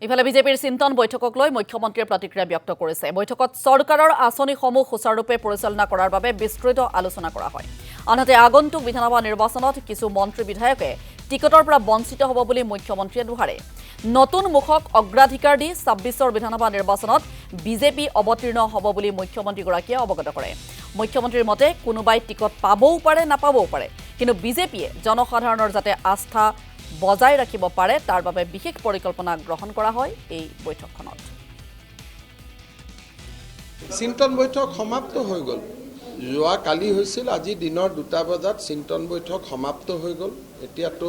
ইফালে বিজেপিৰ চিন্তন বৈঠকক লৈ মুখ্যমন্ত্ৰীয়ে প্ৰতিক্ৰিয়া ব্যক্ত কৰিছে। বৈঠকত চৰকাৰৰ আঁচনিসমূহ সুচাৰুৰূপে পৰিচালনা কৰাৰ বাবে বিস্তৃত আলোচনা কৰা হয়। আনহাতে আগন্তুক বিধানসভা নিৰ্বাচনত কিছু মন্ত্ৰী বিধায়কে টিকটৰ পৰা বঞ্চিত হ'ব বুলি মুখ্যমন্ত্ৰীয়ে দোহাৰে। নতুন মুখক অগ্ৰাধিকাৰ দি ২৬ৰ বিধানসভা নিৰ্বাচনত বিজেপি অৱতীৰ্ণ হ'ব বুলি মুখ্যমন্ত্ৰীগৰাকীয়ে অৱগত কৰে। মুখ্যমন্ত্ৰীৰ মতে কোনোবাই টিকট পাবও পাৰে নাপাবও পাৰে, কিন্তু বিজেপিয়ে জনসাধাৰণৰ যাতে আস্থা বজাই ৰাখিব পাৰে তাৰ বাবে বিশেষ পৰিকল্পনা গ্ৰহণ কৰা হয়। এই বৈঠকখনত চিন্তন বৈঠক সমাপ্ত হৈ গ'ল। যোৱা কালি হৈছিল, আজি দিনৰ ২টা বজাত চিন্তন বৈঠক সমাপ্ত হৈ গ'ল। এতিয়াতো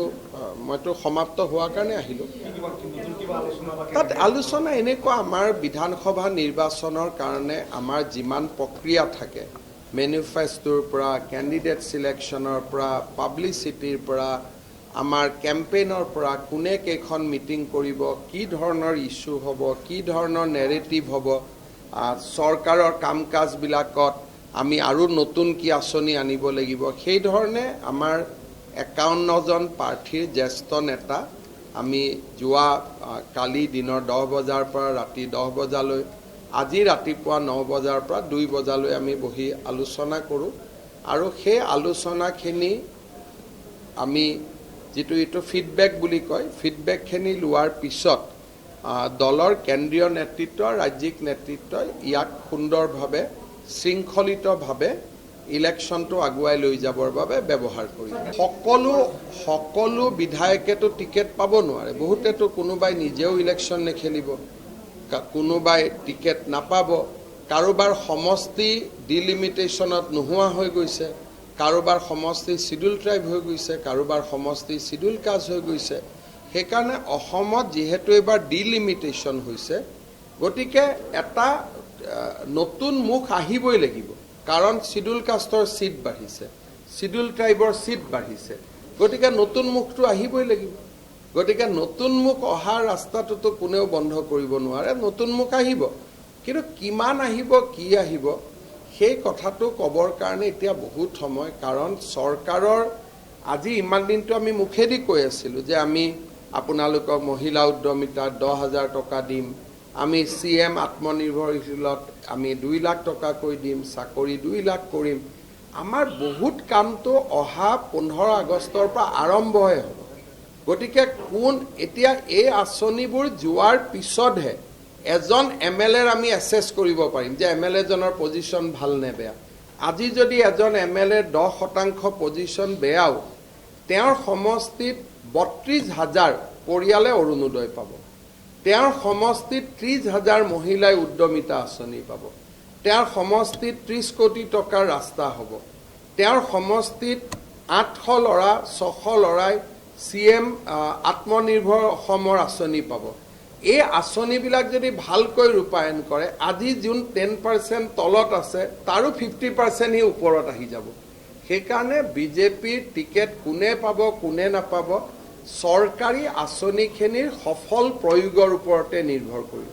মইতো সমাপ্ত হোৱাৰ কাৰণে আহিলোঁ। তাত আলোচনা এনেকুৱা, আমাৰ বিধানসভা নিৰ্বাচনৰ কাৰণে আমাৰ যিমান প্ৰক্ৰিয়া থাকে, মেনিফেষ্টোৰ পৰা, কেণ্ডিডেট ছিলেকশ্যনৰ পৰা, পাব্লিচিটিৰ পৰা, আমাৰ কেম্পেইনৰ পৰা, কোনে কেইখন মিটিং কৰিব, কি ধৰণৰ ইছ্যু হ'ব, কি ধৰণৰ নেৰেটিভ হ'ব, চৰকাৰৰ কাম কাজবিলাকত আমি আৰু নতুন কি আঁচনি আনিব লাগিব, সেইধৰণে আমাৰ ৫১জন প্ৰাৰ্থীৰ জ্যেষ্ঠ নেতা আমি যোৱা কালি দিনৰ ১০ বজাৰ পৰা ৰাতি ১০ বজালৈ, আজি ৰাতিপুৱা ৯ বজাৰ পৰা ২ বজালৈ আমি বহি আলোচনা কৰোঁ। আৰু সেই আলোচনাখিনি আমি যিটো এইটো ফিডবেক বুলি কয়, ফিডবেকখিনি লোৱাৰ পিছত দলৰ কেন্দ্ৰীয় নেতৃত্ব, ৰাজ্যিক নেতৃত্বই ইয়াক সুন্দৰভাৱে শৃংখলিতভাৱে ইলেকশ্যনটো আগুৱাই লৈ যাবৰ বাবে ব্যৱহাৰ কৰিব। সকলো বিধায়কেতো টিকেট পাব নোৱাৰে। বহুতেতো কোনোবাই নিজেও ইলেকশ্যন নেখেলিব, কোনোবাই টিকেট নাপাব, কাৰোবাৰ সমষ্টি ডিলিমিটেশ্যনত নোহোৱা হৈ গৈছে, কাৰোবাৰ সমষ্টি চিডুল ট্ৰাইব হৈ গৈছে, কাৰোবাৰ সমষ্টি চিডুল কাষ্ট হৈ গৈছে। সেইকাৰণে অসমত যিহেতু এইবাৰ ডিলিমিটেশ্যন হৈছে, গতিকে এটা নতুন মুখ আহিবই লাগিব। কাৰণ চিডুল কাষ্টৰ চিট বাঢ়িছে, চিডুল ট্ৰাইবৰ চিট বাঢ়িছে, গতিকে নতুন মুখটো আহিবই লাগিব। গতিকে নতুন মুখ অহাৰ ৰাস্তাটোতো কোনেও বন্ধ কৰিব নোৱাৰে, নতুন মুখ আহিব। কিন্তু কিমান আহিব, কি আহিব, সেই কথাটো ক'বৰ কাৰণে এতিয়া বহুত সময়। কাৰণ চৰকাৰৰ আজি ইমান দিনটো আমি মুখেদি কৈ আছিলোঁ যে আমি আপোনালোকক মহিলা উদ্যমিতাত ১০,০০০ টকা দিম, আমি CM আত্মনিৰ্ভৰশীলত আমি ২ লাখ টকাকৈ দিম, চাকৰি ২ লাখ কৰিম। আমাৰ বহুত কামটো অহা ১৫ আগষ্টৰ পৰা আৰম্ভহে হ'ব। গতিকে এতিয়া এই আঁচনিবোৰ যোৱাৰ পিছতহে এজন MLAৰ আমি এছেছ কৰিব পাৰিম যে MLAজনৰ পজিশ্যন ভাল নে বেয়া। আজি যদি এজন MLAৰ 10% পজিশ্যন বেয়াও, তেওঁৰ সমষ্টিত ৩২,০০০ পৰিয়ালে অৰুণোদয় পাব, তেওঁৰ সমষ্টিত ৩০,০০০ মহিলাই উদ্যমিতা আঁচনি পাব, তেওঁৰ সমষ্টিত ৩০ কোটি টকাৰ ৰাস্তা হ'ব, তেওঁৰ সমষ্টিত ৮০০ ল'ৰা ৬০০ ল'ৰাই CM আত্মনিৰ্ভৰ অসমৰ আঁচনি পাব। এই আঁচনিবিলাক যদি ভালকৈ ৰূপায়ণ কৰে, আজি যোন 10% তলত আছে তাৰো 50% ওপৰত আহি যাব। সেইকাৰণে বিজেপিৰ টিকেট কোনে পাব কোনে নাপাব, চৰকাৰী আঁচনিখিনিৰ সফল প্ৰয়োগৰ ওপৰতে নিৰ্ভৰ কৰিব।